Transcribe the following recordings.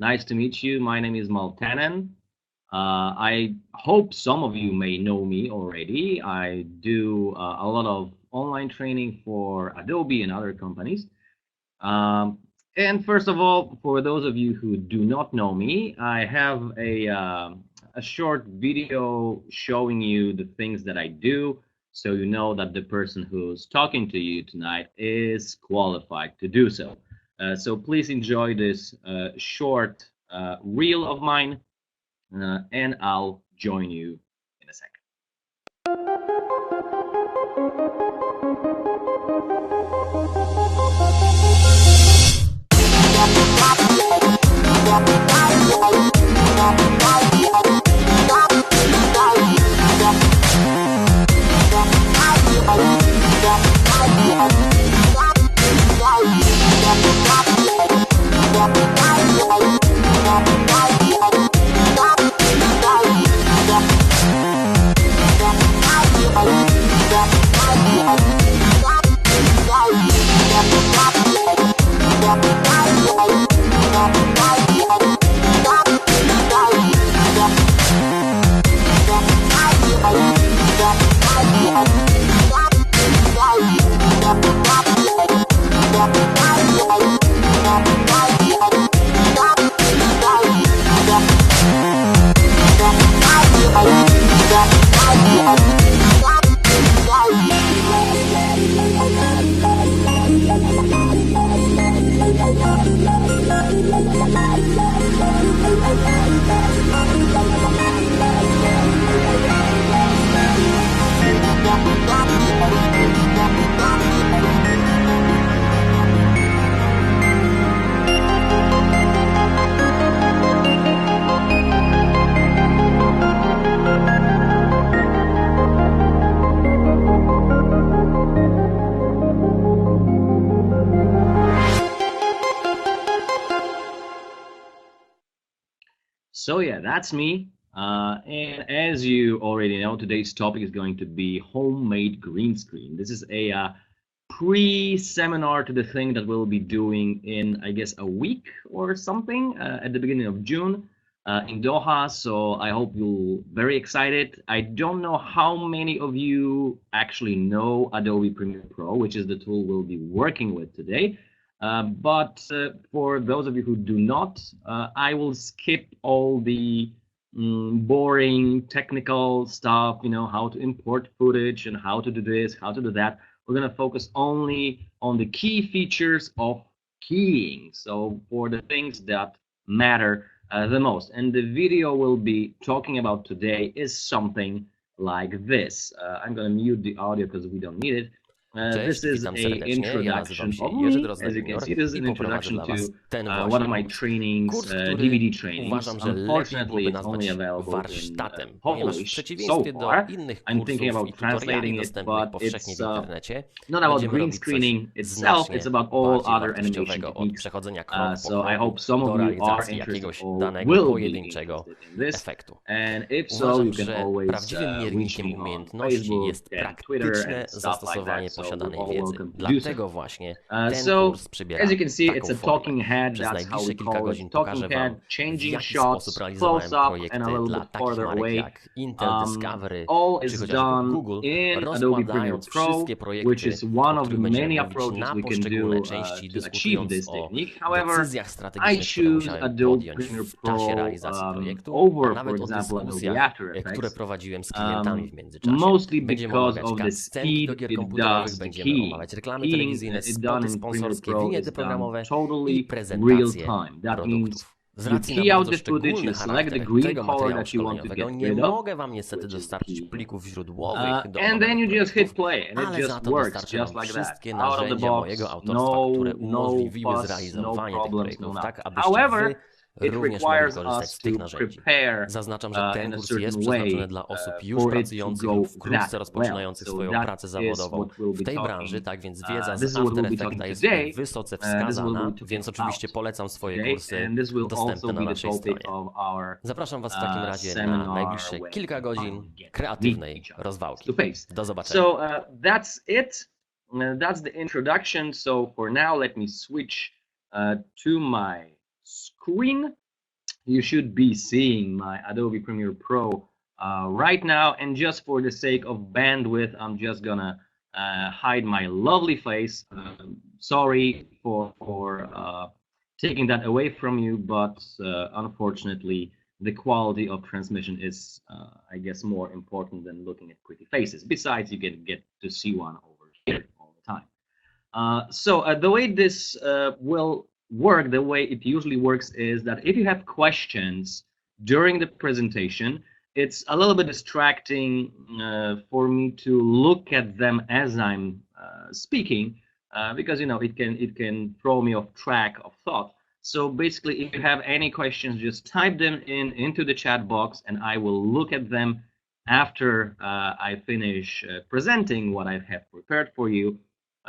Nice to meet you. My name is Maltanen. I hope some of you may know me already. I do a lot of online training for Adobe and other companies. And first of all, for those of you who do not know me, I have a short video showing you the things that I do, so you know that the person who's talking to you tonight is qualified to do so. So please enjoy this short reel of mine, and I'll join you in a second. So yeah, that's me. And as you already know, today's topic is going to be homemade green screen. This is a pre-seminar to the thing that we'll be doing in, I guess, a week or something at the beginning of June in Doha. So I hope you're very excited. I don't know how many of you actually know Adobe Premiere Pro, which is the tool we'll be working with today. But for those of you who do not, I will skip all the boring technical stuff, you know, how to import footage and how to do this, how to do that. We're going to focus only on the key features of keying. So for the things that matter the most. And the video we'll be talking about today is something like this. I'm going to mute the audio because we don't need it. This is an introduction of me. As you can see, this is an introduction to one of my trainings, DVD trainings. Unfortunately, it's only available in Polish so far. I'm thinking about translating it, but it's not about green screening itself. It's about all other animation techniques. So I hope some of you are interested or will be interested in this. And if so, you can always reach me on Facebook and Twitter and stuff like that. Posiadanej wiedzy. Dlatego właśnie ten kurs przybiera as you can see, taką it's a formę. talking head. Przez That's how najbliższe we kilka call godzin it. pokażę Talking Wam, head, w changing jaki shots, sposób realizowałem close up, projekty and a little dla bit takich further marek away. jak Intel, Discovery, All czy is chociażby done Google, in Adobe Premiere rozkładając Pro, wszystkie projekty, which is one o of the których będziemy many mówić approaches na we can poszczególne do części, to achieve dyskutując this o technique. However, decyzjach I strategicznych, które choose musiałem Adobe podjąć Premiere w czasie Pro realizacji projektu, a over, for nawet o example, Adobe dyskusjach, After które Effects. prowadziłem z klientami w międzyczasie. Mostly Będziemy because omawiać of the cutscenki do speed gier it komputerowych, does the będziemy keying. omawiać reklamy Keying telewizyjne, it done spoty in Premiere sponsorskie, Pro winyety is done programowe i totally real prezentacje time. That produktów. means Z you racji na key out bardzo the footage, szczególny you select the charakter green tego color materiału that you want to szkoleniowego, get nie rid of, mogę Wam niestety which is dostarczyć keying. plików źródłowych do And then omawianych you just hit projektów, play and it ale just za to works dostarczę just Wam like that. wszystkie Out of the narzędzia mojego box, autorstwa, które no umożliwiły fuss, no zrealizowanie tych problems, projektów, no tak nothing. abyście However, Wy it również mogli requires korzystać us z to tych narzędzi. prepare Zaznaczam, że ten in a kurs jest certain przeznaczony way dla osób już for it to pracujących go lub that wkrótce well. rozpoczynających So swoją that pracę is zawodową what we'll w be tej talking. branży, tak więc wiedza This z is what After we'll be Effecta talking jest today. wysoce This is what we'll wskazana, be talking więc oczywiście about polecam swoje today, kursy and this will dostępne also na be the naszej topic stronie. of our Zapraszam Was w takim razie na seminar najbliższe when kilka we godzin finally get to kreatywnej meet each other rozwałki. face to face. Do zobaczenia. So that's it. That's the introduction. So for now, let me switch to my screen you should be seeing my Adobe Premiere Pro right now. And just for the sake of bandwidth, I'm just gonna hide my lovely face. Sorry for taking that away from you, but unfortunately, the quality of transmission is, I guess, more important than looking at pretty faces. Besides, you get to see one over here all the time. So the way this will work, the way it usually works, is that if you have questions during the presentation, it's a little bit distracting for me to look at them as I'm speaking, because it can throw me off track of thought. So basically, if you have any questions, just type them into the chat box, and I will look at them after I finish presenting what I have prepared for you,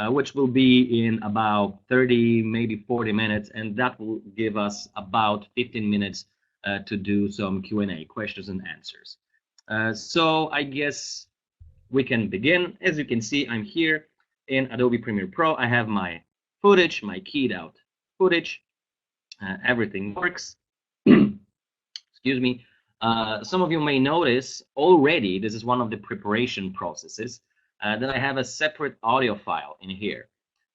which will be in about 30, maybe 40 minutes, and that will give us about 15 minutes to do some Q&A, questions and answers. So I guess we can begin. As you can see, I'm here in Adobe Premiere Pro. I have my footage, my keyed out footage. Everything works. Excuse me. Some of you may notice already, this is one of the preparation processes, that I have a separate audio file in here.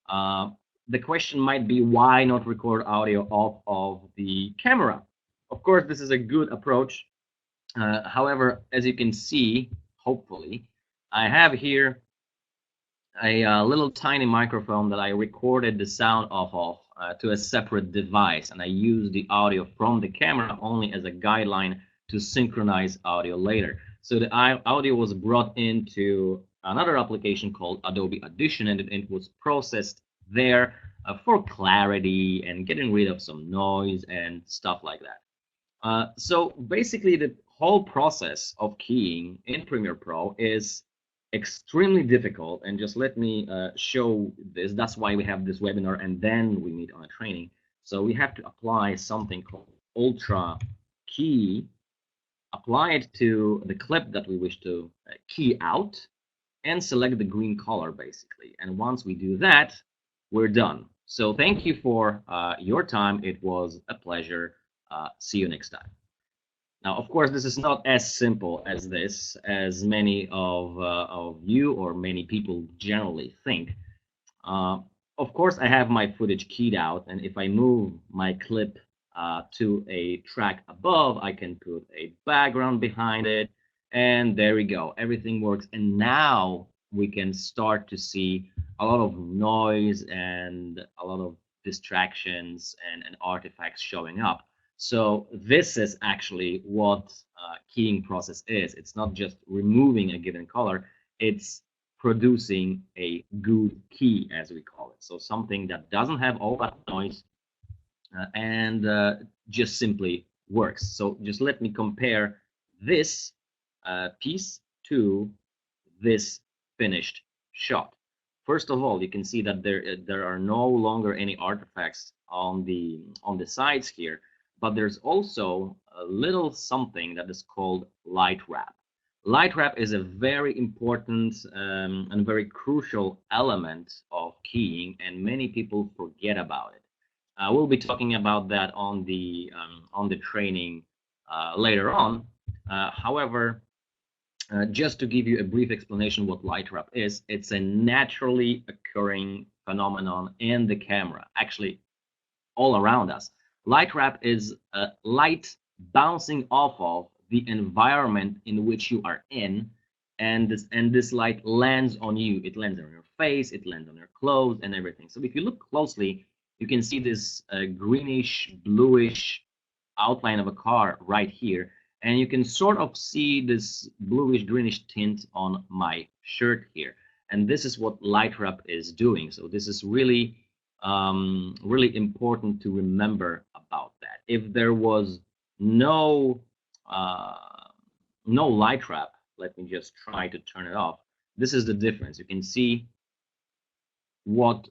The question might be, why not record audio off of the camera? Of course, this is a good approach. However, as you can see, hopefully, I have here a little tiny microphone that I recorded the sound off of to a separate device, and I use the audio from the camera only as a guideline to synchronize audio later. So the audio was brought into another application called Adobe Audition, and it was processed there for clarity and getting rid of some noise and stuff like that. So basically, the whole process of keying in Premiere Pro is extremely difficult, and just let me show this. That's why we have this webinar, and then we meet on a training. So we have to apply something called Ultra Key, apply it to the clip that we wish to key out, and select the green color, basically. And once we do that, we're done. So thank you for your time. It was a pleasure. See you next time. Now, of course, this is not as simple as this, as many of you or many people generally think. Of course, I have my footage keyed out, and if I move my clip to a track above, I can put a background behind it, and there we go. Everything works, and now we can start to see a lot of noise and a lot of distractions and artifacts showing up. So this is actually what keying process is. It's not just removing a given color, it's producing a good key, as we call it. So something that doesn't have all that noise and just simply works. So just let me compare this piece to this finished shot. First of all, you can see that there are no longer any artifacts on the sides here. But there's also a little something that is called light wrap. Light wrap is a very important and very crucial element of keying, and many people forget about it. We'll be talking about that on the training later on. However, just to give you a brief explanation what light wrap is, it's a naturally occurring phenomenon in the camera, actually all around us. Light wrap is light bouncing off of the environment in which you are in, and this light lands on you. It lands on your face, it lands on your clothes and everything. So if you look closely, you can see this greenish, bluish outline of a car right here, and you can sort of see this bluish, greenish tint on my shirt here. And this is what light wrap is doing. So this is really really important to remember about that. If there was no light wrap, let me just try to turn it off. This is the difference. You can see what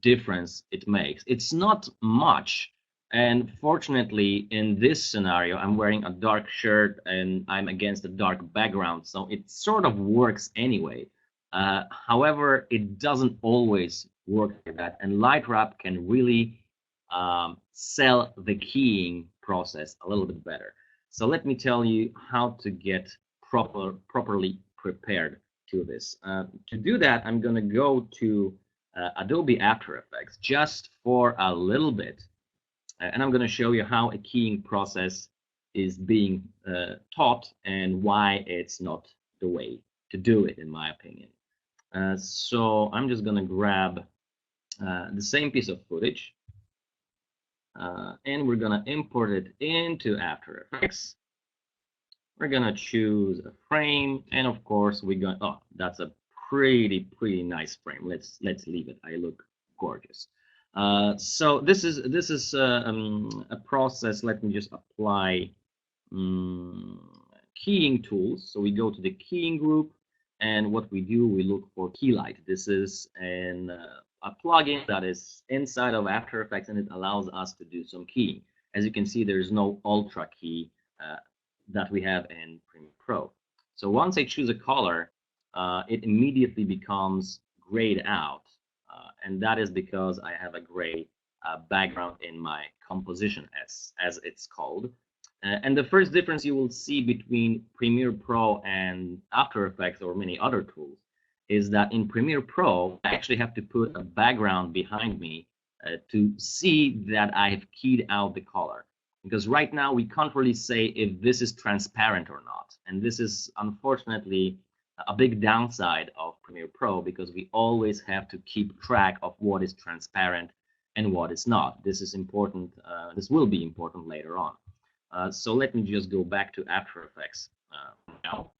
difference it makes. It's not much, and fortunately in this scenario I'm wearing a dark shirt and I'm against a dark background, so it sort of works anyway. However, it doesn't always work like that, and light wrap can really sell the keying process a little bit better. So let me tell you how to get properly prepared to this. To do that, I'm going to go to Adobe After Effects just for a little bit, and I'm going to show you how a keying process is being taught and why it's not the way to do it, in my opinion. So I'm just going to grab the same piece of footage, and we're going to import it into After Effects. We're going to choose a frame, and of course we're going, oh, that's a pretty nice frame. Let's leave it. I look gorgeous. So this is a process. Let me just apply keying tools. So we go to the keying group, and what we do, we look for Keylight. This is a plugin that is inside of After Effects, and it allows us to do some keying. As you can see, there's no Ultra key that we have in Premiere Pro. So once I choose a color, it immediately becomes grayed out, and that is because I have a gray background in my composition, as it's called. And the first difference you will see between Premiere Pro and After Effects or many other tools is that in Premiere Pro, I actually have to put a background behind me to see that I have keyed out the color. Because right now we can't really say if this is transparent or not. And this is unfortunately a big downside of Premiere Pro, because we always have to keep track of what is transparent and what is not. This is important. This will be important later on. So let me just go back to After Effects now.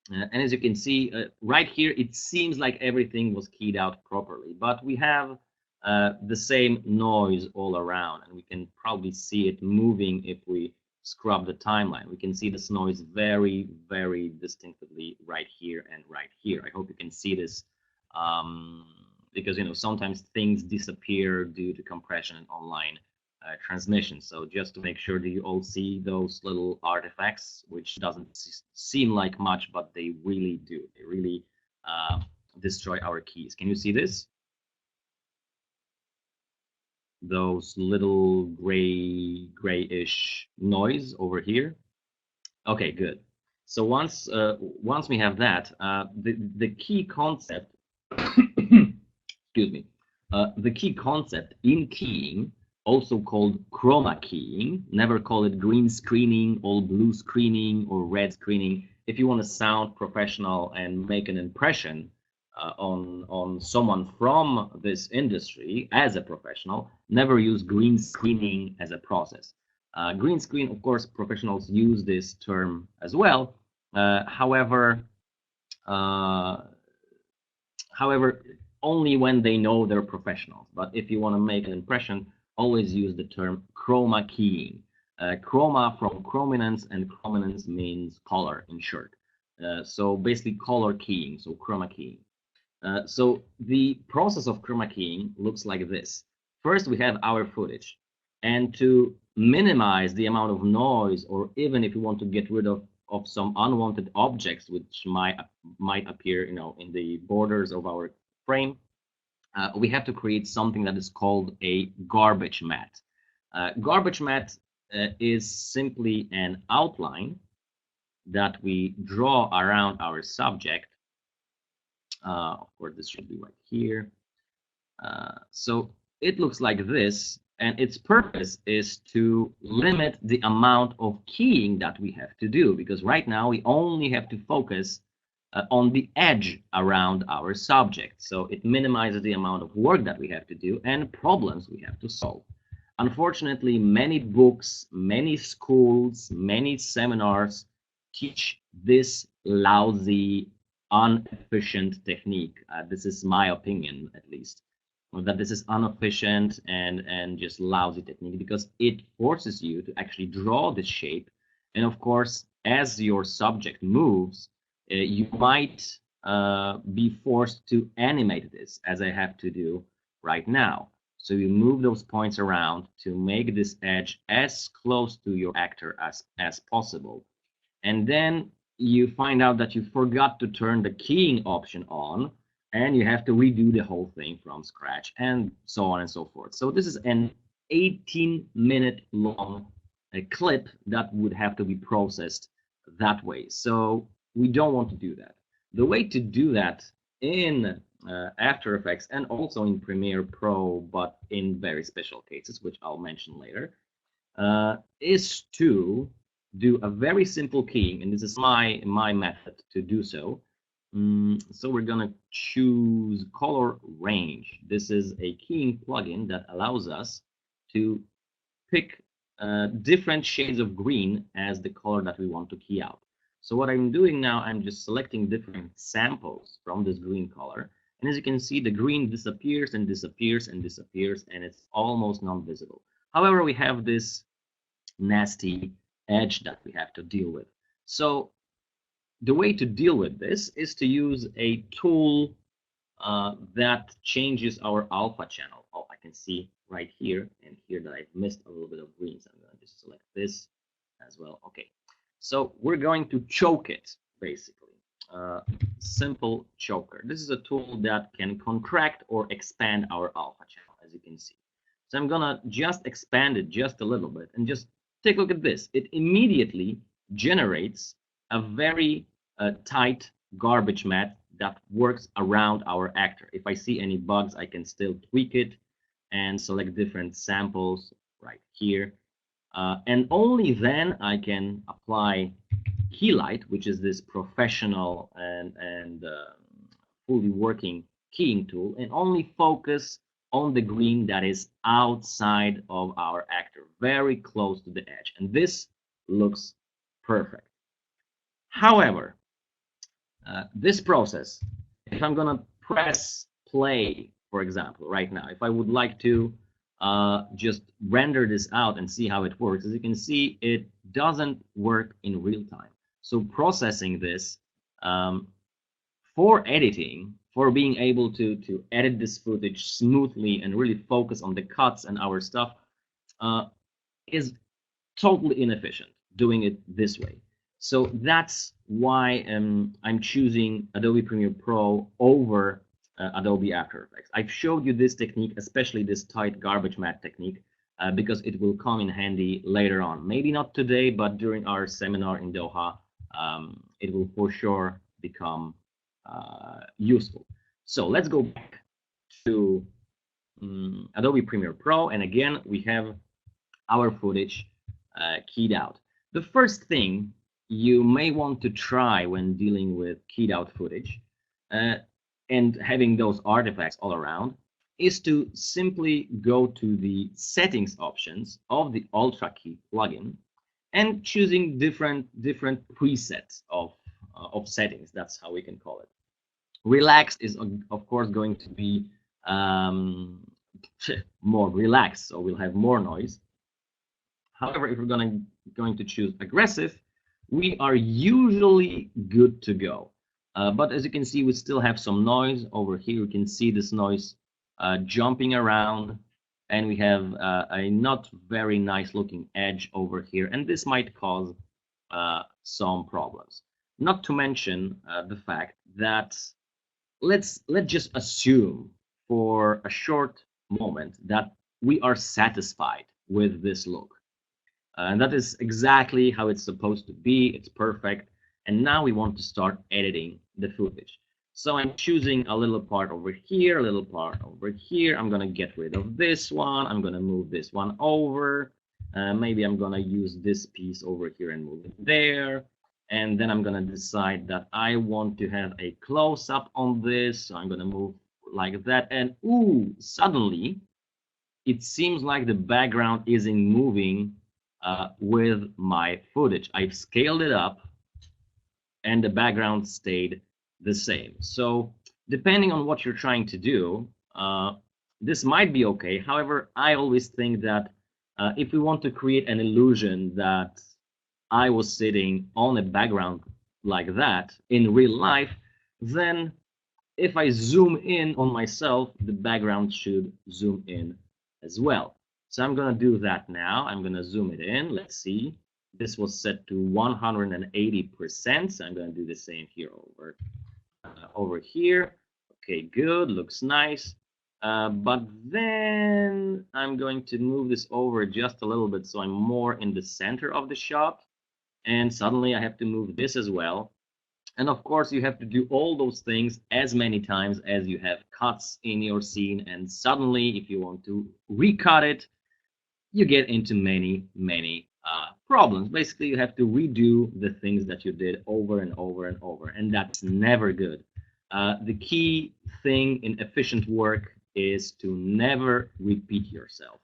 And as you can see, right here, it seems like everything was keyed out properly, but we have the same noise all around, and we can probably see it moving if we scrub the timeline. We can see this noise very distinctively right here and right here. I hope you can see this, because sometimes things disappear due to compression and online transmission. So just to make sure that you all see those little artifacts, which doesn't seem like much, but they really do. They really destroy our keys. Can you see this? Those little grayish noise over here. Okay, good. So once we have that, the key concept excuse me, the key concept in keying, also called chroma keying, never call it green screening or blue screening or red screening. If you want to sound professional and make an impression on someone from this industry as a professional, never use green screening as a process. Green screen, of course, professionals use this term as well. However, only when they know they're professionals. But if you want to make an impression, always use the term chroma keying. Chroma from chrominance, and chrominance means color in short. So basically color keying, so chroma keying. So the process of chroma keying looks like this. First, we have our footage, and to minimize the amount of noise, or even if you want to get rid of some unwanted objects which might appear, in the borders of our frame, we have to create something that is called a garbage matte. Garbage matte is simply an outline that we draw around our subject. Of course, this should be right here. So it looks like this, and its purpose is to limit the amount of keying that we have to do, because right now we only have to focus on the edge around our subject. So it minimizes the amount of work that we have to do and problems we have to solve. Unfortunately, many books, many schools, many seminars teach this lousy, inefficient technique. This is my opinion, at least, that this is inefficient and just lousy technique, because it forces you to actually draw the shape. And of course, as your subject moves, you might be forced to animate this, as I have to do right now. So you move those points around to make this edge as close to your actor as possible. And then you find out that you forgot to turn the keying option on, and you have to redo the whole thing from scratch, and so on and so forth. So this is an 18-minute long a clip that would have to be processed that way. So we don't want to do that. The way to do that in After Effects and also in Premiere Pro, but in very special cases, which I'll mention later, is to do a very simple keying, and this is my method to do so. So we're gonna choose color range. This is a keying plugin that allows us to pick different shades of green as the color that we want to key out. So what I'm doing now, I'm just selecting different samples from this green color. And as you can see, the green disappears and disappears and disappears, and it's almost non-visible. However, we have this nasty edge that we have to deal with. So the way to deal with this is to use a tool that changes our alpha channel. Oh, I can see right here and here that I've missed a little bit of green. So I'm going to just select this as well. Okay, so we're going to choke it, basically. Simple choker. This is a tool that can contract or expand our alpha channel, as you can see. So I'm going to just expand it just a little bit and just take a look at this. It immediately generates a very tight garbage matte that works around our actor. If I see any bugs, I can still tweak it and select different samples right here. And only then I can apply Keylight, which is this professional and fully working keying tool, and only focus on the green that is outside of our actor, very close to the edge. And this looks perfect. However, this process, if I'm going to press play, for example, right now, if I would like to just render this out and see how it works, as you can see, it doesn't work in real time. So processing this for editing, for being able to edit this footage smoothly and really focus on the cuts and our stuff is totally inefficient doing it this way. So that's why I'm choosing Adobe Premiere Pro over Adobe After Effects. I've showed you this technique, especially this tight garbage matte technique, because it will come in handy later on. Maybe not today, but during our seminar in Doha, it will for sure become useful. So let's go back to Adobe Premiere Pro, and again, we have our footage keyed out. The first thing you may want to try when dealing with keyed out footage and having those artifacts all around is to simply go to the settings options of the Ultra Key plugin and choosing different presets of settings. That's how we can call it. Relaxed is of course going to be more relaxed, so we'll have more noise. However, if we're going to choose aggressive, we are usually good to go. But as you can see, we still have some noise over here. You can see this noise jumping around, and we have a not very nice looking edge over here, and this might cause some problems. Not to mention the fact that let's just assume for a short moment that we are satisfied with this look. And that is exactly how it's supposed to be. It's perfect. And now we want to start editing the footage. So I'm choosing a little part over here, a little part over here. I'm going to get rid of this one. I'm going to move this one over. Maybe I'm going to use this piece over here and move it there. And then I'm going to decide that I want to have a close-up on this. So I'm going to move like that. And ooh, suddenly it seems like the background isn't moving with my footage. I've scaled it up and the background stayed the same. So depending on what you're trying to do, this might be okay. However, I always think that if we want to create an illusion that I was sitting on a background like that in real life, then if I zoom in on myself, the background should zoom in as well. So I'm going to do that now. I'm going to zoom it in. Let's see. This was set to 180%. So I'm going to do the same here over here. Okay, good. Looks nice. But then I'm going to move this over just a little bit so I'm more in the center of the shot. And suddenly I have to move this as well. And of course, you have to do all those things as many times as you have cuts in your scene. And suddenly, if you want to recut it, you get into many problems. Basically, you have to redo the things that you did over and over and over, and that's never good. The key thing in efficient work is to never repeat yourself.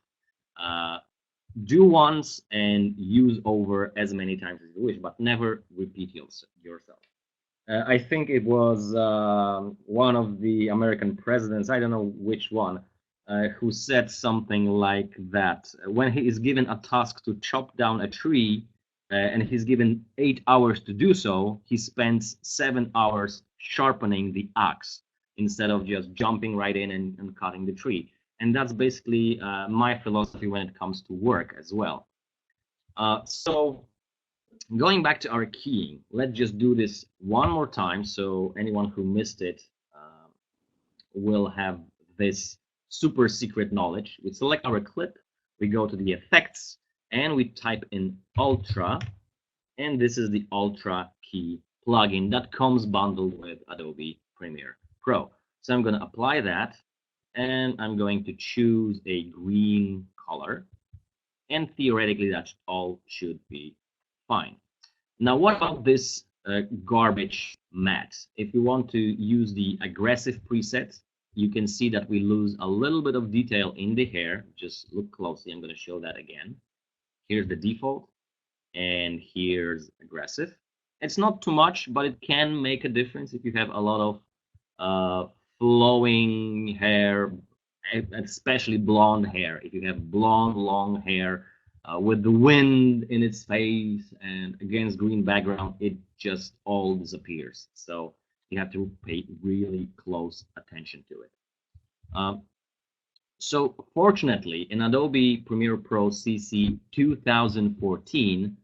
Do once and use over as many times as you wish, but never repeat yourself. I think it was one of the American presidents, I don't know which one, who said something like that. When he is given a task to chop down a tree, and he's given 8 hours to do so, he spends 7 hours sharpening the axe instead of just jumping right in and cutting the tree. And that's basically my philosophy when it comes to work as well. So going back to our keying, let's just do this one more time so anyone who missed it will have this super secret knowledge. We select our clip, we go to the effects, and we type in Ultra, and this is the Ultra Key plugin that comes bundled with Adobe Premiere Pro. So I'm going to apply that, and I'm going to choose a green color, and theoretically that all should be fine. Now, what about this garbage matte? If you want to use the aggressive preset, you can see that we lose a little bit of detail in the hair. Just look closely. I'm going to show that again. Here's the default, and here's aggressive. It's not too much, but it can make a difference if you have a lot of flowing hair, especially blonde hair. If you have blonde, long hair with the wind in its face and against green background, it just all disappears. So you have to pay really close attention to it. So fortunately, in Adobe Premiere Pro CC 2014,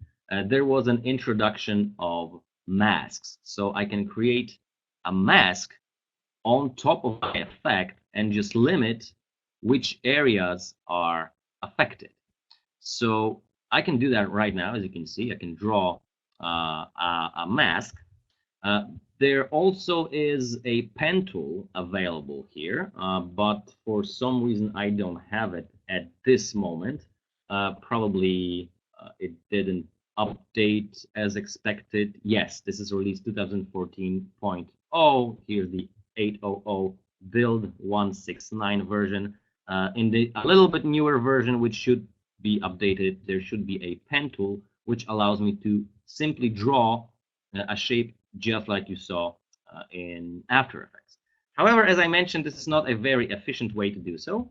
there was an introduction of masks. So I can create a mask on top of my effect and just limit which areas are affected. So I can do that right now. As you can see, I can draw a mask. There also is a pen tool available here, but for some reason I don't have it at this moment. Probably it didn't update as expected. Yes, this is release 2014.0. Here's the 8.0.0 build 169 version. In the a little bit newer version, which should be updated, there should be a pen tool which allows me to simply draw a shape just like you saw in After Effects. However, as I mentioned, this is not a very efficient way to do so.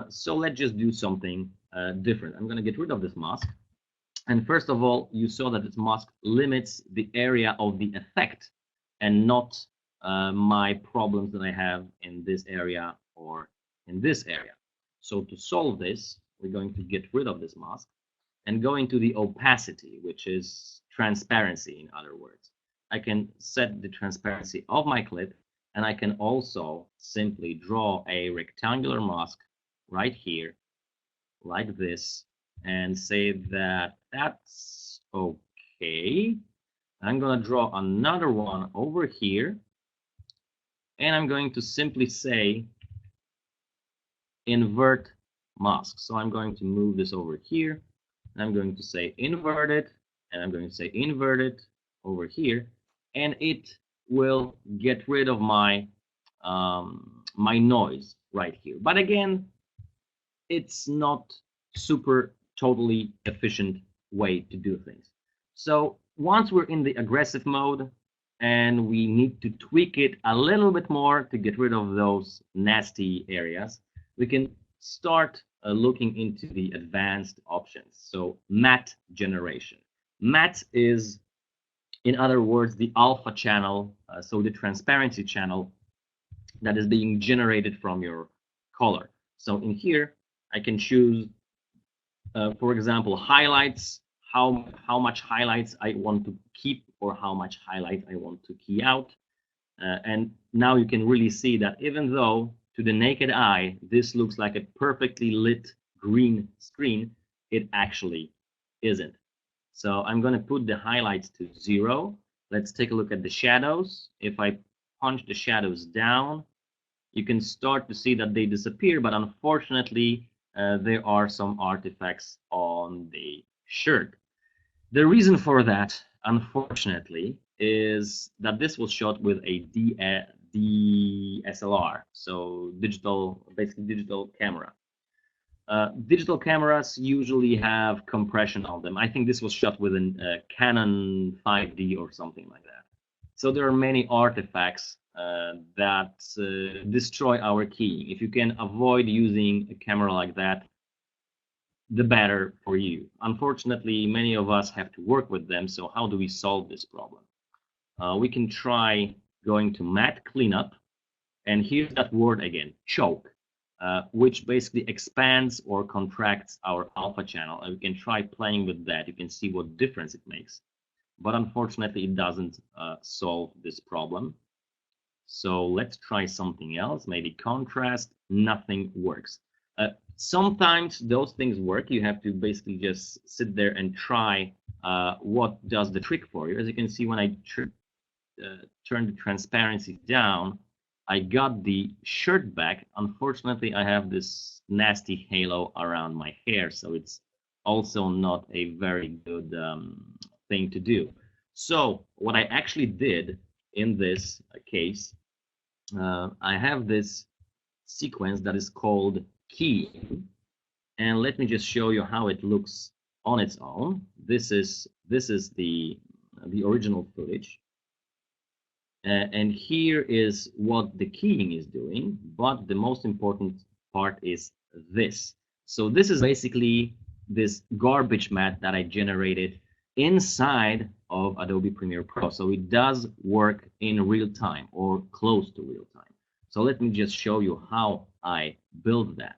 So let's just do something different. I'm going to get rid of this mask. And first of all, you saw that this mask limits the area of the effect and not my problems that I have in this area or in this area. So to solve this, we're going to get rid of this mask and go into the opacity, which is transparency, in other words. I can set the transparency of my clip, and I can also simply draw a rectangular mask right here, like this, and say that that's okay. I'm going to draw another one over here, and I'm going to simply say invert mask. So I'm going to move this over here, and I'm going to say invert it, and I'm going to say invert it over here, and it will get rid of my my noise right here. But again, it's not super totally efficient way to do things. So once we're in the aggressive mode and we need to tweak it a little bit more to get rid of those nasty areas, we can start looking into the advanced options. So matte generation. Matte is, in other words, the alpha channel, so the transparency channel that is being generated from your color. So in here, I can choose, for example, highlights, how much highlights I want to keep or how much highlight I want to key out. And now you can really see that even though to the naked eye, this looks like a perfectly lit green screen. It actually isn't. So I'm going to put the highlights to 0. Let's take a look at the shadows. If I punch the shadows down, you can start to see that they disappear, but unfortunately, there are some artifacts on the shirt. The reason for that, unfortunately, is that this was shot with a DSLR, so basically digital camera. Digital cameras usually have compression on them. I think this was shot with a Canon 5D or something like that. So there are many artifacts that destroy our keying. If you can avoid using a camera like that, the better for you. Unfortunately, many of us have to work with them. So how do we solve this problem? We can try going to matte cleanup, and here's that word again, choke, which basically expands or contracts our alpha channel. And we can try playing with that. You can see what difference it makes. But unfortunately, it doesn't solve this problem. So let's try something else, maybe contrast. Nothing works. Sometimes those things work. You have to basically just sit there and try what does the trick for you. As you can see, when I turn the transparency down, I got the shirt back. Unfortunately, I have this nasty halo around my hair, so it's also not a very good thing to do. So what I actually did in this case, I have this sequence that is called keying, and let me just show you how it looks on its own. This is the original footage, and here is what the keying is doing. But the most important part is this. So this is basically this garbage matte that I generated inside of Adobe Premiere Pro. So it does work in real time or close to real time. So let me just show you how I built that.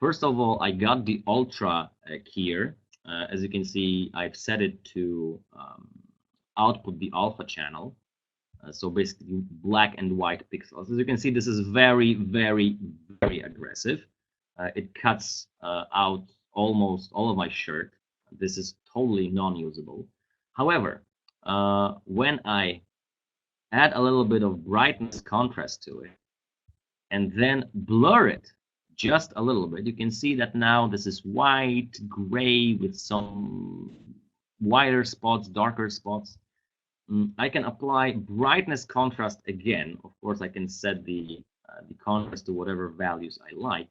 First of all, I got the Ultra keyer. As you can see, I've set it to output the alpha channel. So basically black and white pixels. As you can see, this is very, very, very aggressive. It cuts out almost all of my shirt. This is totally non-usable. However, when I add a little bit of brightness contrast to it and then blur it just a little bit, you can see that now this is white, gray with some whiter spots, darker spots. I can apply brightness contrast again. Of course, I can set the contrast to whatever values I like.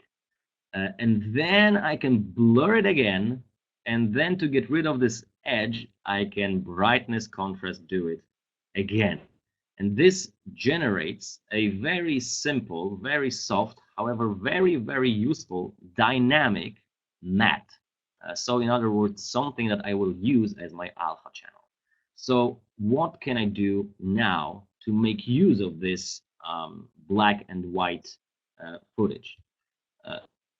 And then I can blur it again. And then to get rid of this edge, I can brightness contrast do it again. And this generates a very simple, very soft, however, very, very useful dynamic matte. So in other words, something that I will use as my alpha channel. So what can I do now to make use of this black and white footage?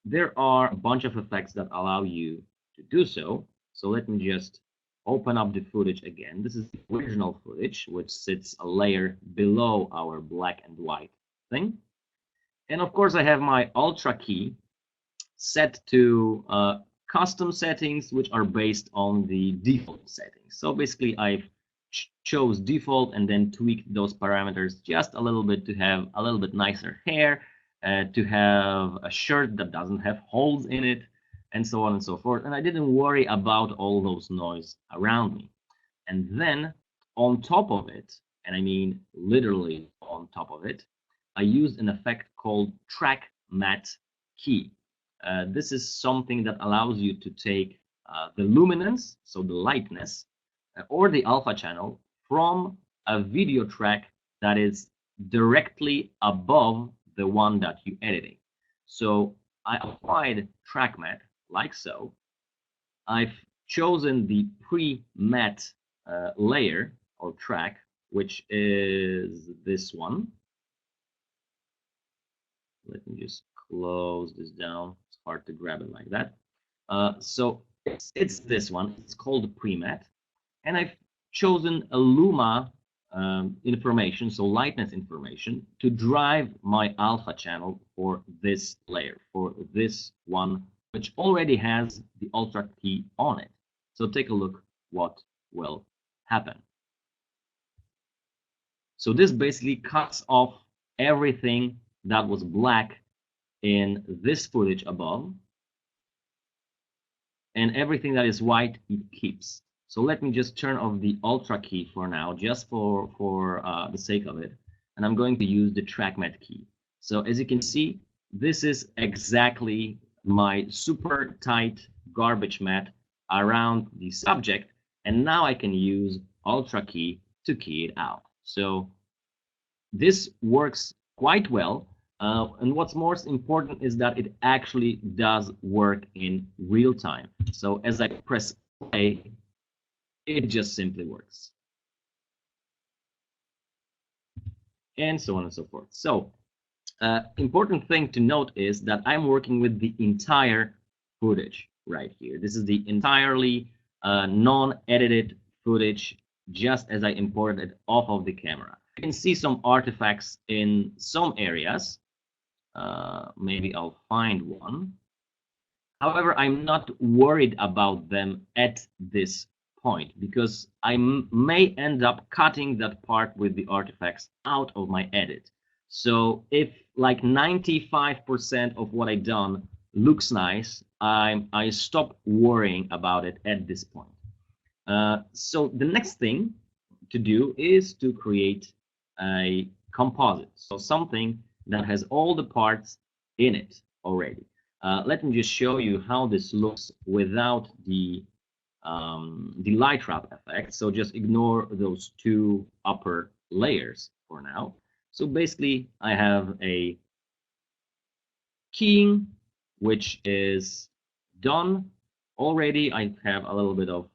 There are a bunch of effects that allow you to do so. So let me just open up the footage again. This is the original footage, which sits a layer below our black and white thing. And of course, I have my Ultra key set to custom settings, which are based on the default settings. So basically, I've chose default and then tweaked those parameters just a little bit to have a little bit nicer hair, to have a shirt that doesn't have holes in it, and so on and so forth. And I didn't worry about all those noise around me. And then on top of it, and I mean literally on top of it, I used an effect called track matte key. This is something that allows you to take the luminance, so the lightness, or the alpha channel from a video track that is directly above the one that you're editing. So I applied track matte like so. I've chosen the pre-matte layer or track, which is this one. Let me just close this down. It's hard to grab it like that. So it's this one. It's called pre-matte. And I've chosen a Luma information, so lightness information, to drive my alpha channel for this layer, for this one, which already has the ultra key on it. So take a look what will happen. So this basically cuts off everything that was black in this footage above, and everything that is white it keeps. So let me just turn off the ultra key for now, just for the sake of it, and I'm going to use the track matte key. So as you can see, this is exactly my super tight garbage matte around the subject, and now I can use ultra key to key it out. So this works quite well, and what's most important is that it actually does work in real time. So as I press play, it just simply works, and so on and so forth. So important thing to note is that I'm working with the entire footage right here. This is the entirely non-edited footage, just as I imported it off of the camera. You can see some artifacts in some areas. Maybe I'll find one. However, I'm not worried about them at this point, because I may end up cutting that part with the artifacts out of my edit. So if like 95% of what I've done looks nice, I stop worrying about it at this point. So the next thing to do is to create a composite, so something that has all the parts in it already. Let me just show you how this looks without the light wrap effect. So just ignore those two upper layers for now. So basically, I have a keying, which is done already. I have a little bit of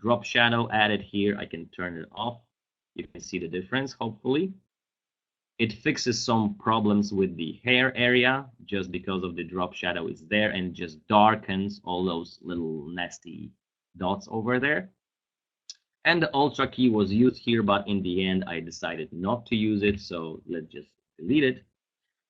drop shadow added here. I can turn it off. You can see the difference, hopefully. It fixes some problems with the hair area, just because of the drop shadow is there, and just darkens all those little nasty dots over there. And the ultra key was used here, but in the end I decided not to use it, so let's just delete it.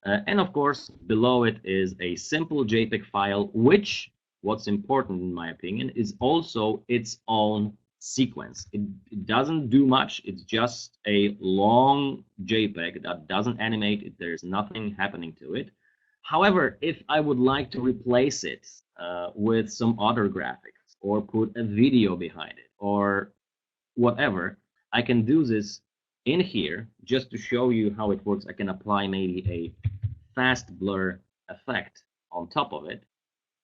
And of course, below it is a simple JPEG file, which, what's important in my opinion, is also its own sequence. It doesn't do much. It's just a long JPEG that doesn't animate. There's nothing happening to it. However, if I would like to replace it with some other graphics, or put a video behind it, or whatever, I can do this in here. Just to show you how it works, I can apply maybe a fast blur effect on top of it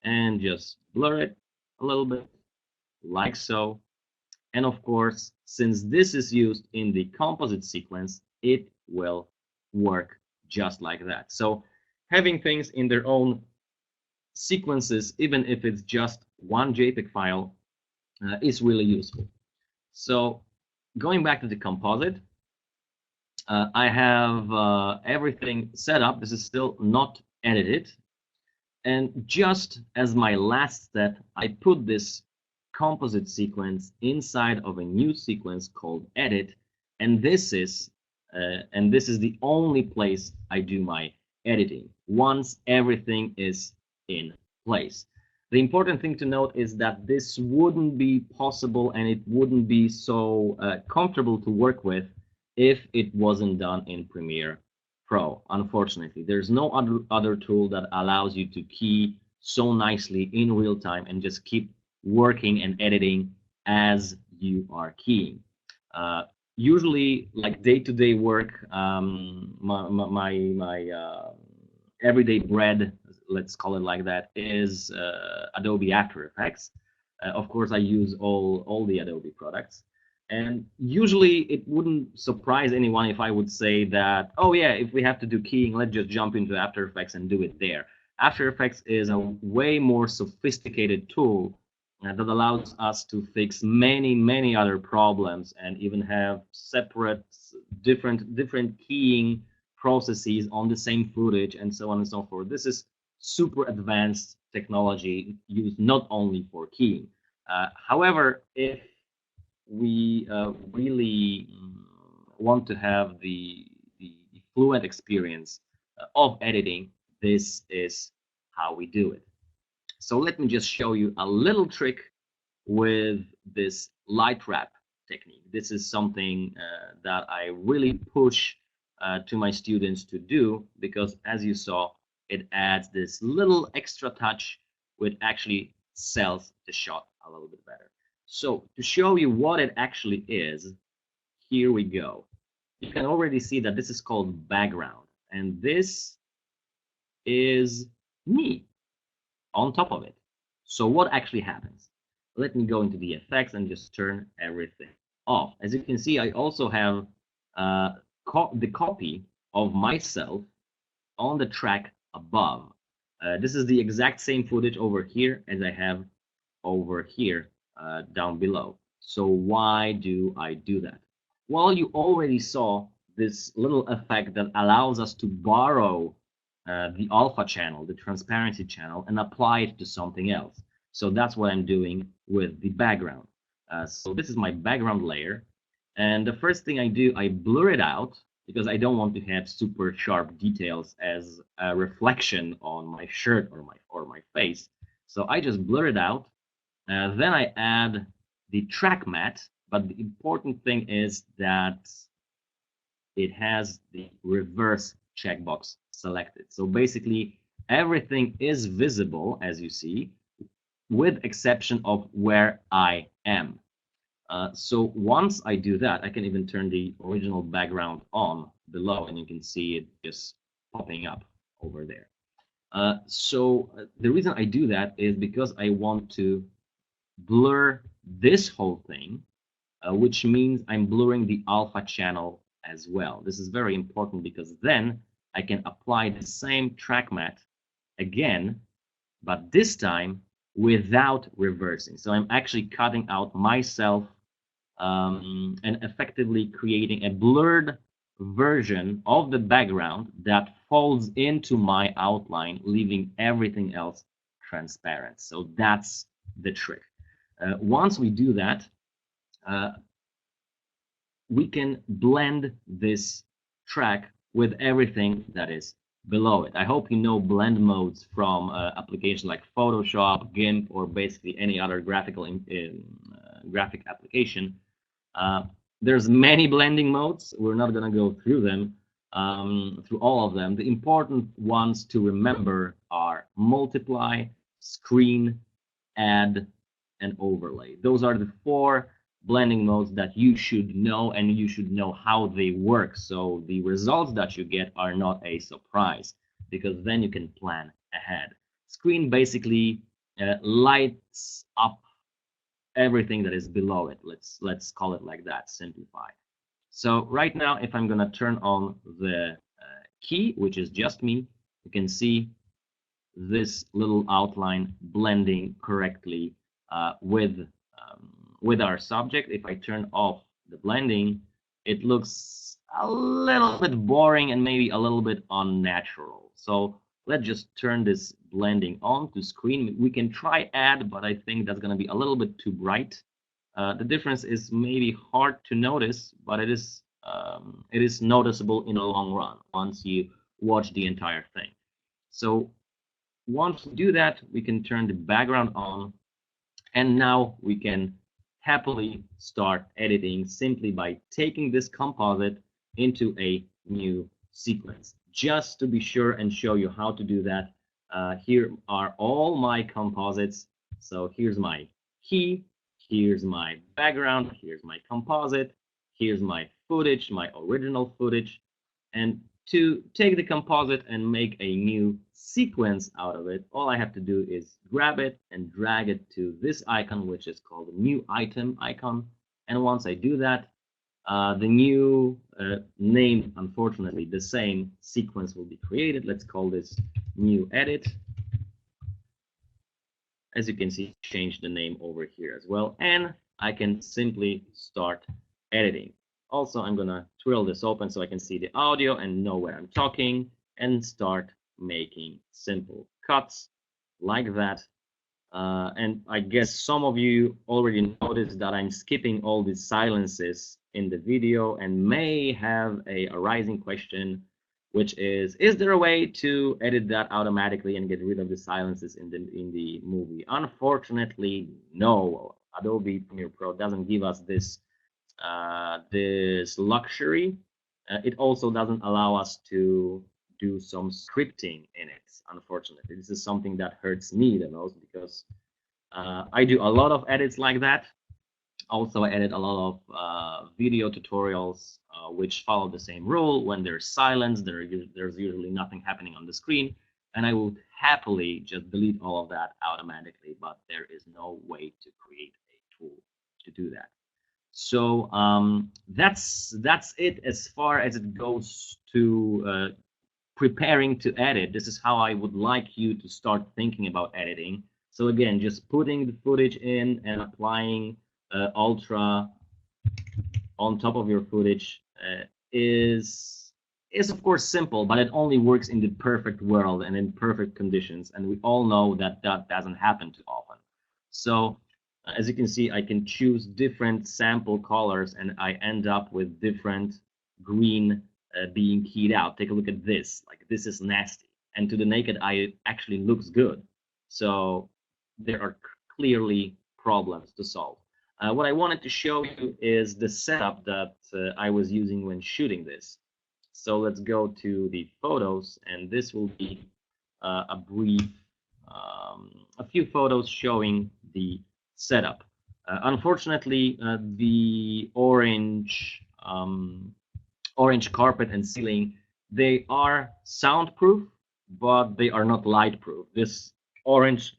and just blur it a little bit, like so. And of course, since this is used in the composite sequence, it will work just like that. So having things in their own sequences, even if it's just one JPEG file, is really useful. So going back to the composite, I have everything set up. This is still not edited. And just as my last step, I put this composite sequence inside of a new sequence called edit, and this is the only place I do my editing once everything is in place. The important thing to note is that this wouldn't be possible, and it wouldn't be so comfortable to work with if it wasn't done in Premiere Pro. Unfortunately, there's no other tool that allows you to key so nicely in real time and just keep working and editing as you are keying. Usually, like day-to-day work, my everyday bread, let's call it like that, is Adobe After Effects. Of course, I use all the Adobe products. And usually it wouldn't surprise anyone if I would say that, oh yeah, if we have to do keying, let's just jump into After Effects and do it there. After Effects is a way more sophisticated tool that allows us to fix many other problems, and even have separate different keying processes on the same footage, and so on and so forth. This is super advanced technology used not only for keying. However, if we really want to have the fluent experience of editing, this is how we do it. So let me just show you a little trick with this light wrap technique. This is something that I really push to my students to do, because as you saw, it adds this little extra touch which actually sells the shot a little bit better. So to show you what it actually is, here we go. You can already see that this is called background, and this is me on top of it. So what actually happens? Let me go into the effects and just turn everything off. As you can see, I also have the copy of myself on the track above. This is the exact same footage over here as I have over here down below. So why do I do that? Well, you already saw this little effect that allows us to borrow the alpha channel, the transparency channel, and apply it to something else. So that's what I'm doing with the background. So this is my background layer. And the first thing I do, I blur it out, because I don't want to have super sharp details as a reflection on my shirt or my face. So I just blur it out. Then I add the track matte, but the important thing is that it has the reverse checkbox selected. So basically everything is visible, as you see, with exception of where I am. So once I do that, I can even turn the original background on below, and you can see it just popping up over there. So the reason I do that is because I want to blur this whole thing, which means I'm blurring the alpha channel as well. This is very important, because then I can apply the same track matte again, but this time without reversing. So I'm actually cutting out myself and effectively creating a blurred version of the background that folds into my outline, leaving everything else transparent. So that's the trick. Once we do that, we can blend this track with everything that is below it. I hope you know blend modes from applications like Photoshop, GIMP, or basically any other graphic application. There's many blending modes. We're not going to go through them, through all of them. The important ones to remember are multiply, screen, add, and overlay. Those are the 4 blending modes that you should know, and you should know how they work, so the results that you get are not a surprise, because then you can plan ahead. Screen basically lights up everything that is below it. Let's call it like that, simplified. So right now, if I'm gonna turn on the key, which is just me, you can see this little outline blending correctly with our subject. If I turn off the blending, it looks a little bit boring and maybe a little bit unnatural. So let's just turn this blending on to screen. We can try add, but I think that's going to be a little bit too bright. The difference is maybe hard to notice, but it is noticeable in the long run once you watch the entire thing. So once we do that, we can turn the background on, and now we can happily start editing simply by taking this composite into a new sequence. Just to be sure and show you how to do that, here are all my composites. So here's my key, here's my background, here's my composite, here's my footage, my original footage. And to take the composite and make a new sequence out of it, all I have to do is grab it and drag it to this icon, which is called the new item icon. And once I do that, the new name, unfortunately, the same sequence will be created. Let's call this new edit. As you can see, change the name over here as well. And I can simply start editing. Also, I'm going to twirl this open so I can see the audio and know where I'm talking, and start making simple cuts like that. And I guess some of you already noticed that I'm skipping all these silences in the video and may have a arising question, which is there a way to edit that automatically and get rid of the silences in the movie? Unfortunately, no. Adobe Premiere Pro doesn't give us this this luxury. It also doesn't allow us to do some scripting in it. Unfortunately, this is something that hurts me the most because I do a lot of edits like that. Also, I edit a lot of video tutorials which follow the same rule. When there's silence, there's usually nothing happening on the screen, and I would happily just delete all of that automatically, but there is no way to create a tool to do that. So that's it as far as it goes to preparing to edit. This is how I would like you to start thinking about editing. So again, just putting the footage in and applying ultra on top of your footage is of course simple, but it only works in the perfect world and in perfect conditions, and we all know that that doesn't happen too often. So as you can see, I can choose different sample colors and I end up with different green being keyed out. Take a look at this. Like, this is nasty, and to the naked eye it actually looks good. So there are clearly problems to solve. What I wanted to show you is the setup that I was using when shooting this. So let's go to the photos, and this will be a brief, a few photos showing the setup. Unfortunately, the orange carpet and ceiling, they are soundproof, but they are not light proof. This orange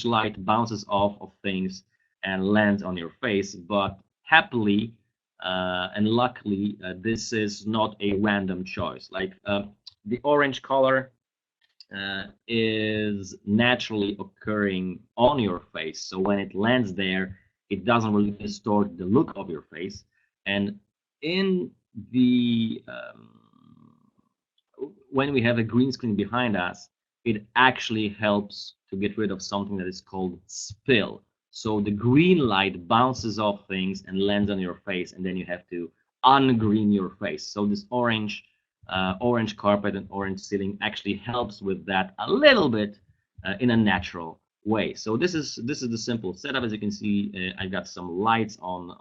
light bounces off of things and lands on your face, but happily and luckily this is not a random choice. Like the orange color is naturally occurring on your face, so when it lands there it doesn't really distort the look of your face. And in the when we have a green screen behind us, it actually helps to get rid of something that is called spill. So the green light bounces off things and lands on your face, and then you have to ungreen your face. So this orange carpet and orange ceiling actually helps with that a little bit in a natural way. So this is the simple setup. As you can see, I've got some lights on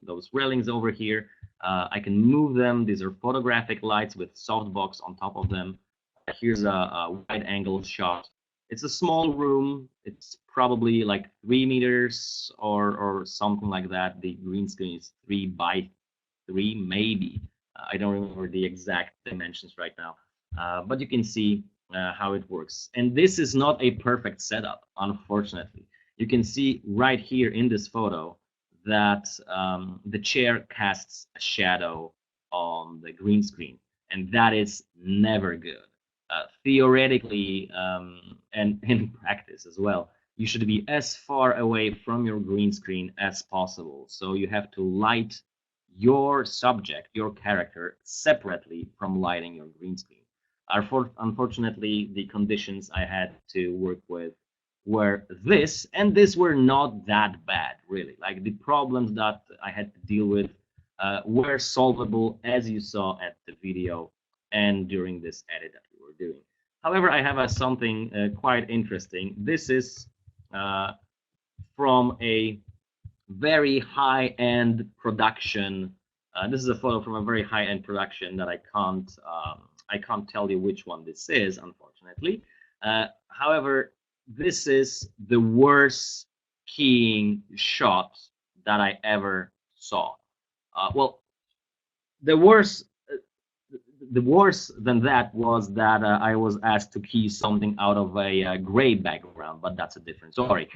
those railings over here. I can move them. These are photographic lights with softbox on top of them. Here's a wide angle shot. It's a small room. It's probably like 3 meters or something like that. The green screen is 3 by 3, maybe. I don't remember the exact dimensions right now, but you can see how it works. And this is not a perfect setup, unfortunately. You can see right here in this photo that the chair casts a shadow on the green screen, and that is never good. Theoretically and in practice as well, you should be as far away from your green screen as possible. So you have to light your subject, your character, separately from lighting your green screen. Unfortunately, the conditions I had to work with were this, and this were not that bad, really. Like, the problems that I had to deal with were solvable, as you saw at the video and during this edit that we were doing. However, I have something quite interesting. This is from a very high-end production. This is a photo from a very high-end production that I can't tell you which one this is, unfortunately. However, this is the worst keying shot that I ever saw. Well, the worse than that was that I was asked to key something out of a gray background, but that's a different story.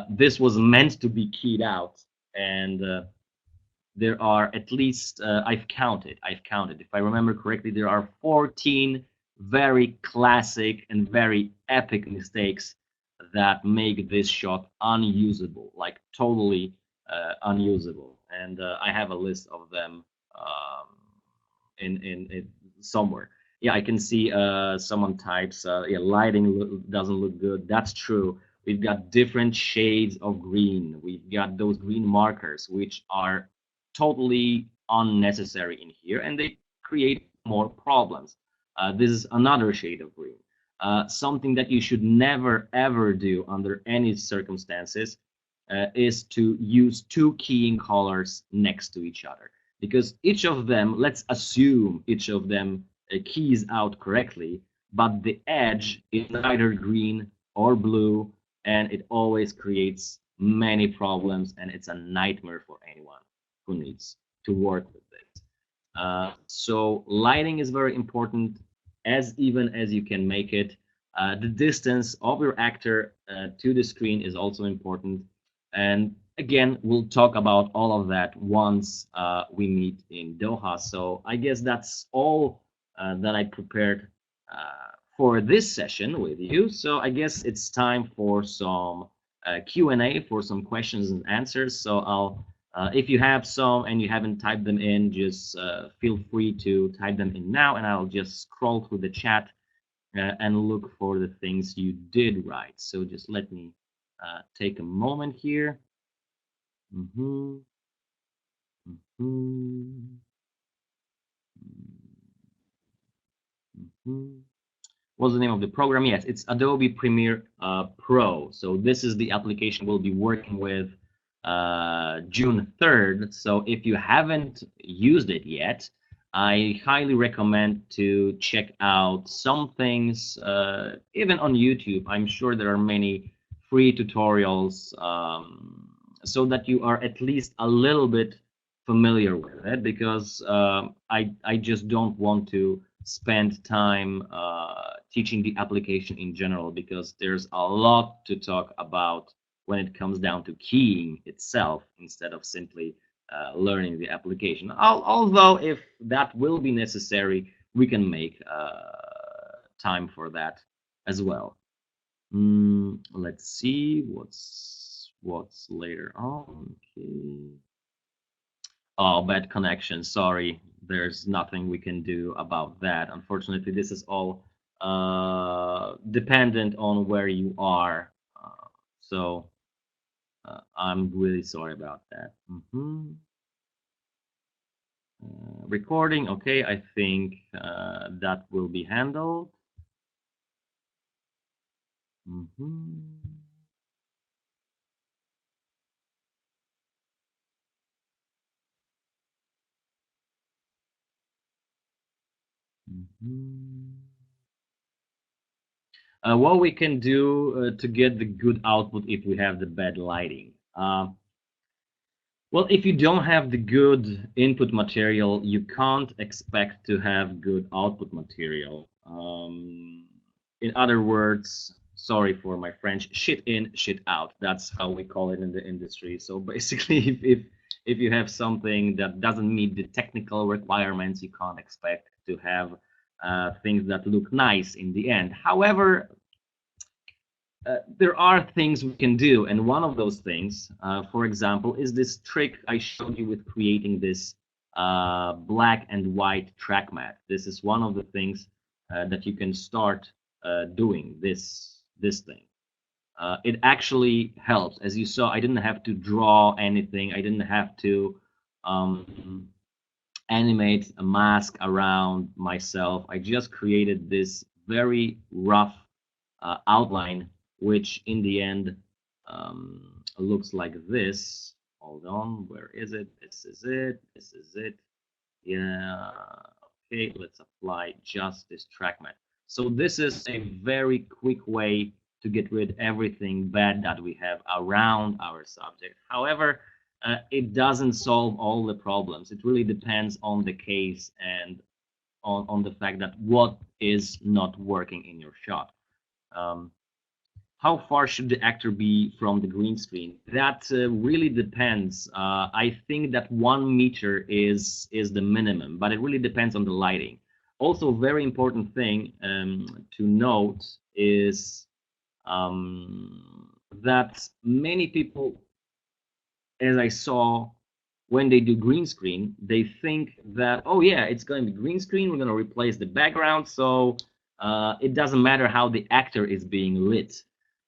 This was meant to be keyed out, and there are at least, I've counted, if I remember correctly, there are 14 very classic and very epic mistakes that make this shot unusable, like totally unusable. And I have a list of them in somewhere. Yeah, I can see someone types, yeah, lighting doesn't look good. That's true. We've got different shades of green. We've got those green markers, which are totally unnecessary in here, and they create more problems. This is another shade of green. Something that you should never ever do under any circumstances is to use two keying colors next to each other, because each of them, let's assume each of them keys out correctly, but the edge is neither green or blue, and it always creates many problems, and it's a nightmare for anyone who needs to work with this. So lighting is very important, as even as you can make it. The distance of your actor to the screen is also important. And again, we'll talk about all of that once we meet in Doha. So I guess that's all that I prepared for this session with you. So I guess it's time for some Q&A, for some questions and answers. So I'll, if you have some and you haven't typed them in, just feel free to type them in now, and I'll just scroll through the chat and look for the things you did write. So just let me take a moment here. What's the name of the program? Yes, it's Adobe Premiere Pro. So this is the application we'll be working with June 3rd. So if you haven't used it yet, I highly recommend to check out some things, even on YouTube. I'm sure there are many free tutorials, so that you are at least a little bit familiar with it, because I just don't want to spend time teaching the application in general, because there's a lot to talk about when it comes down to keying itself, instead of simply learning the application. Although if that will be necessary, we can make time for that as well. Let's see what's later on. Okay. Oh, bad connection. Sorry, there's nothing we can do about that. Unfortunately, this is all dependent on where you are. So I'm really sorry about that. Recording, okay, I think that will be handled. What we can do to get the good output if we have the bad lighting. Well, if you don't have the good input material, you can't expect to have good output material. In other words, sorry for my French, shit in, shit out. That's how we call it in the industry. So basically, if you have something that doesn't meet the technical requirements, you can't expect to have things that look nice in the end. However, there are things we can do, and one of those things, for example, is this trick I showed you with creating this black and white track mat. This is one of the things that you can start doing, this thing. It actually helps. As you saw, I didn't have to draw anything. I didn't have to animate a mask around myself. I just created this very rough outline, which in the end looks like this. Hold on, where is it? This is it. This is it. Yeah. Okay, let's apply just this track mat. So this is a very quick way to get rid of everything bad that we have around our subject. However, it doesn't solve all the problems. It really depends on the case and on the fact that what is not working in your shot. How far should the actor be from the green screen? That really depends. I think that 1 meter is the minimum, but it really depends on the lighting. Also, very important thing to note is that many people, as I saw, when they do green screen, they think that, oh yeah, it's going to be green screen, we're going to replace the background, so it doesn't matter how the actor is being lit.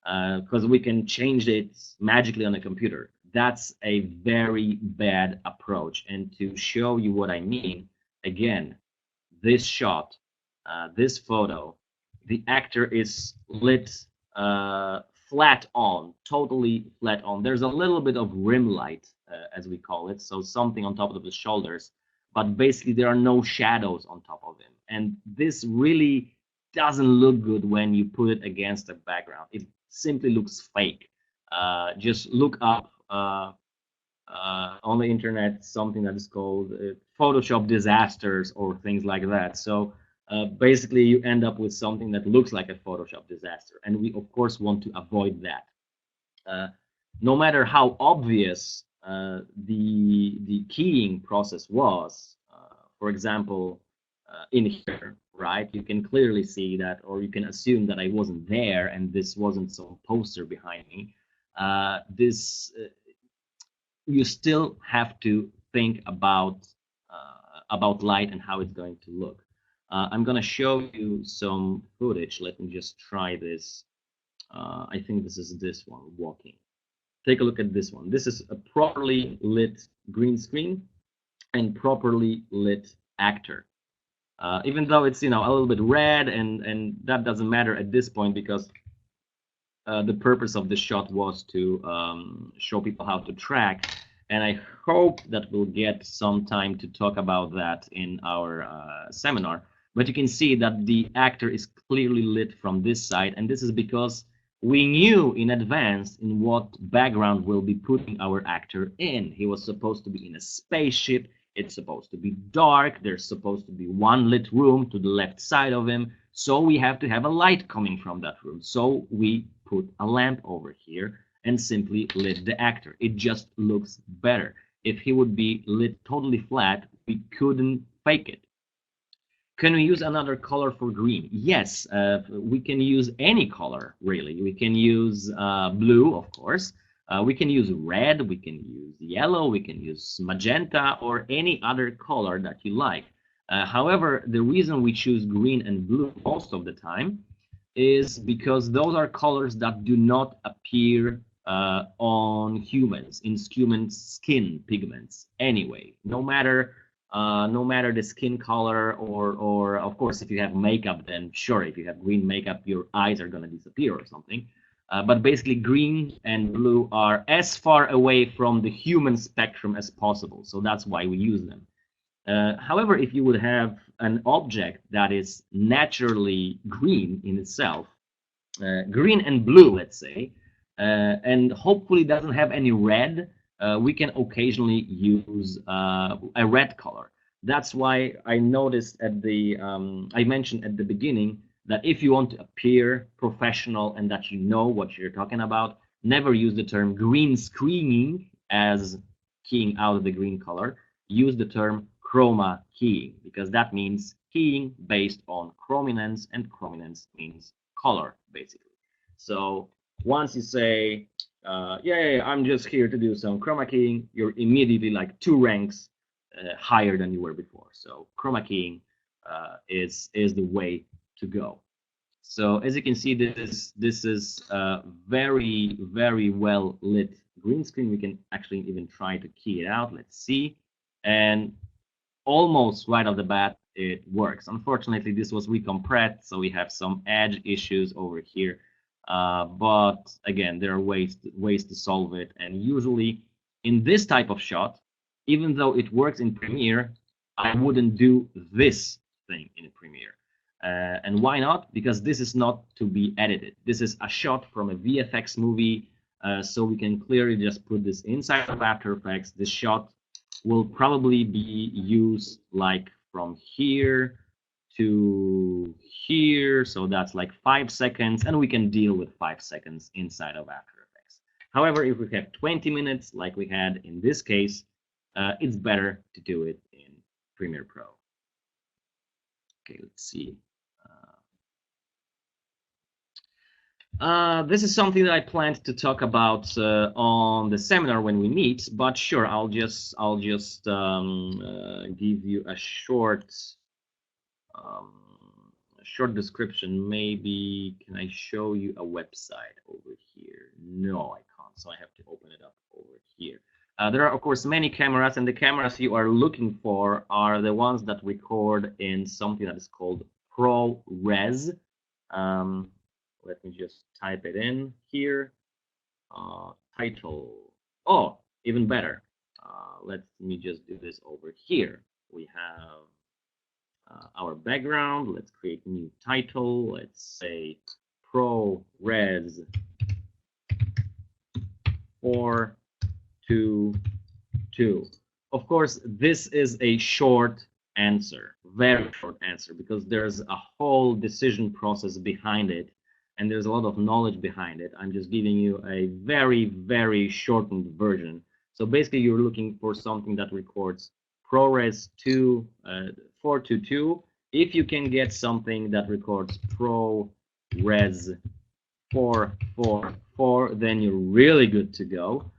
because we can change it magically on a computer. That's a very bad approach. And to show you what I mean, again, this shot, this photo, the actor is lit flat on, totally flat on. There's a little bit of rim light, as we call it, so something on top of the shoulders, but basically there are no shadows on top of him. And this really doesn't look good when you put it against a background. It simply looks fake. Just look up on the internet something that is called Photoshop disasters or things like that. So basically you end up with something that looks like a Photoshop disaster, and we of course want to avoid that. No matter how obvious the keying process was, for example, in here, right, you can clearly see that, or you can assume that I wasn't there and this wasn't some poster behind me. You still have to think about light and how it's going to look. I'm going to show you some footage. Let me just try this. I think this is this one, walking. Take a look at this one. This is a properly lit green screen and properly lit actor. Even though it's, a little bit red, and that doesn't matter at this point, because the purpose of this shot was to show people how to track, and I hope that we'll get some time to talk about that in our seminar. But you can see that the actor is clearly lit from this side, and this is because we knew in advance in what background we'll be putting our actor in. He was supposed to be in a spaceship. It's supposed to be dark. There's supposed to be one lit room to the left side of him. So we have to have a light coming from that room. So we put a lamp over here and simply lit the actor. It just looks better. If he would be lit totally flat, we couldn't fake it. Can we use another color for green? Yes, we can use any color, really. We can use blue, of course. We can use red, we can use yellow, we can use magenta, or any other color that you like. However, the reason we choose green and blue most of the time is because those are colors that do not appear on humans, in human skin pigments anyway. No matter the skin color, or of course, if you have makeup, then sure, if you have green makeup, your eyes are going to disappear or something. But basically, green and blue are as far away from the human spectrum as possible. So that's why we use them. However, if you would have an object that is naturally green in itself, green and blue, let's say, and hopefully doesn't have any red, we can occasionally use a red color. That's why I noticed I mentioned at the beginning that if you want to appear professional and that you know what you're talking about, never use the term green screening as keying out the green color. Use the term chroma keying, because that means keying based on chrominance, and chrominance means color, basically. So once you say, yeah, I'm just here to do some chroma keying, you're immediately like 2 ranks higher than you were before. So chroma keying is the way to go. So as you can see, this is very, very well lit green screen. We can actually even try to key it out. Let's see. And almost right off the bat, it works. Unfortunately, this was recompressed, so we have some edge issues over here. But again, there are ways to solve it. And usually in this type of shot, even though it works in Premiere, I wouldn't do this thing in Premiere. And why not? Because this is not to be edited. This is a shot from a VFX movie, so we can clearly just put this inside of After Effects. This shot will probably be used like from here to here, so that's like 5 seconds, and we can deal with 5 seconds inside of After Effects. However, if we have 20 minutes like we had in this case, it's better to do it in Premiere Pro. Okay, let's see. This is something that I planned to talk about on the seminar when we meet, but sure, I'll just give you a short short description. Maybe can I show you a website over here? No, I can't. So I have to open it up over here. There are, of course, many cameras, and the cameras you are looking for are the ones that record in something that is called ProRes. Let me just type it in here. Title. Oh, even better. Let me just do this over here. We have our background. Let's create a new title. Let's say ProRes 422. Of course, this is a short answer, very short answer, because there's a whole decision process behind it, and there's a lot of knowledge behind it. I'm just giving you a very, very shortened version. So basically, you're looking for something that records ProRes 422. If you can get something that records ProRes 444, then you're really good to go.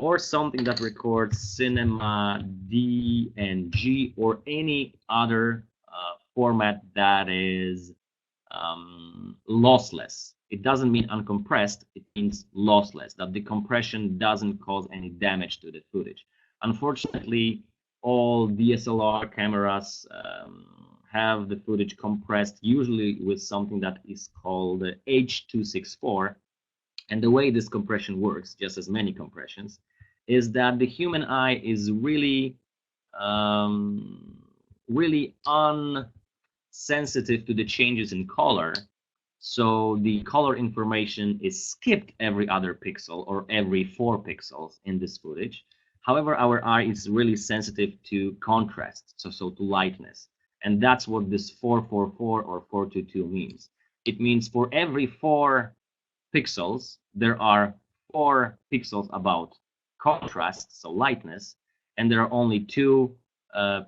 Or something that records cinema DNG or any other format that is lossless. It doesn't mean uncompressed, it means lossless, that the compression doesn't cause any damage to the footage. Unfortunately, all DSLR cameras have the footage compressed, usually with something that is called H.264. And the way this compression works, just as many compressions, is that the human eye is really, really unsensitive to the changes in color. So the color information is skipped every other pixel or every 4 pixels in this footage. However, our eye is really sensitive to contrast, so to lightness. And that's what this 444 or 422 means. It means for every 4 pixels, there are 4 pixels about contrast, so lightness, and there are only 2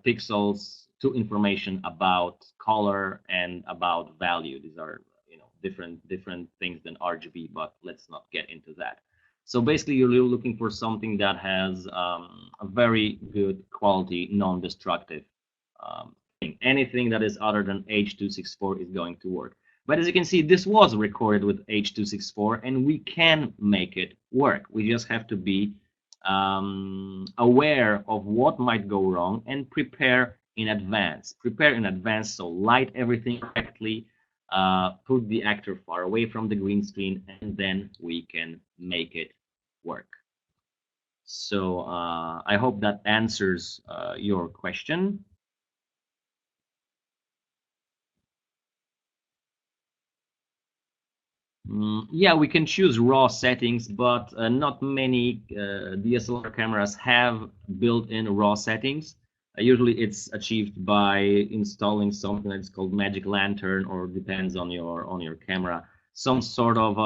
pixels, 2 information about color and about value. These are, different things than RGB, but let's not get into that. So basically, you're looking for something that has a very good quality, non-destructive thing. Anything that is other than H.264 is going to work. But as you can see, this was recorded with H.264, and we can make it work. We just have to be aware of what might go wrong and prepare in advance. Prepare in advance, so light everything correctly, put the actor far away from the green screen, and then we can make it work. So I hope that answers your question. Yeah, we can choose raw settings, but not many DSLR cameras have built-in raw settings. Usually it's achieved by installing something that's called Magic Lantern, or depends on your camera, some sort of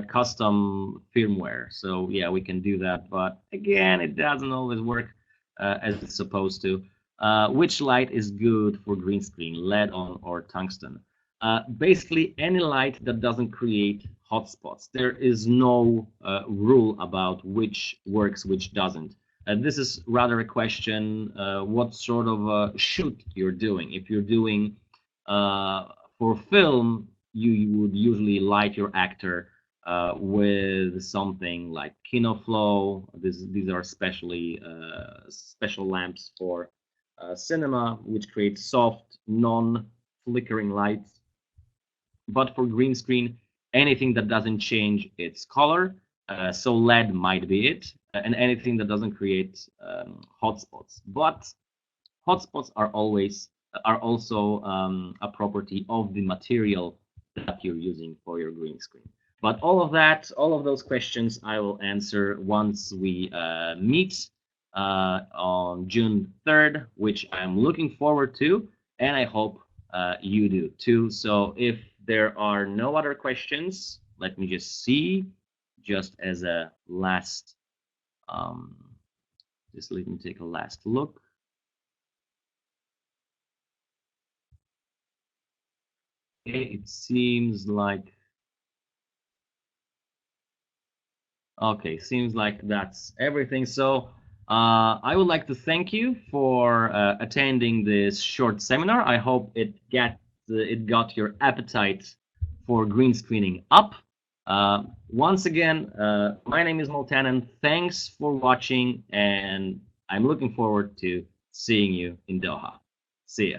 custom firmware. So yeah, we can do that, but again, it doesn't always work as it's supposed to. Which light is good for green screen, LED on or tungsten? Basically, any light that doesn't create hotspots. There is no rule about which works, which doesn't. This is rather a question what sort of shoot you're doing. If you're doing for film, you would usually light your actor with something like KinoFlow. These are special lamps for cinema, which creates soft, non-flickering lights. But for green screen, anything that doesn't change its color, so LED might be it, and anything that doesn't create hotspots. But hotspots are also a property of the material that you're using for your green screen. But all of those questions I will answer once we meet on June 3rd, which I'm looking forward to, and I hope you do too. So if there are no other questions, let me just see, just as a last, just let me take a last look. Okay, it seems like, okay, seems like that's everything. So I would like to thank you for attending this short seminar. I hope it got your appetite for green screening up. Once again, my name is Multanen. Thanks for watching, and I'm looking forward to seeing you in Doha. See ya.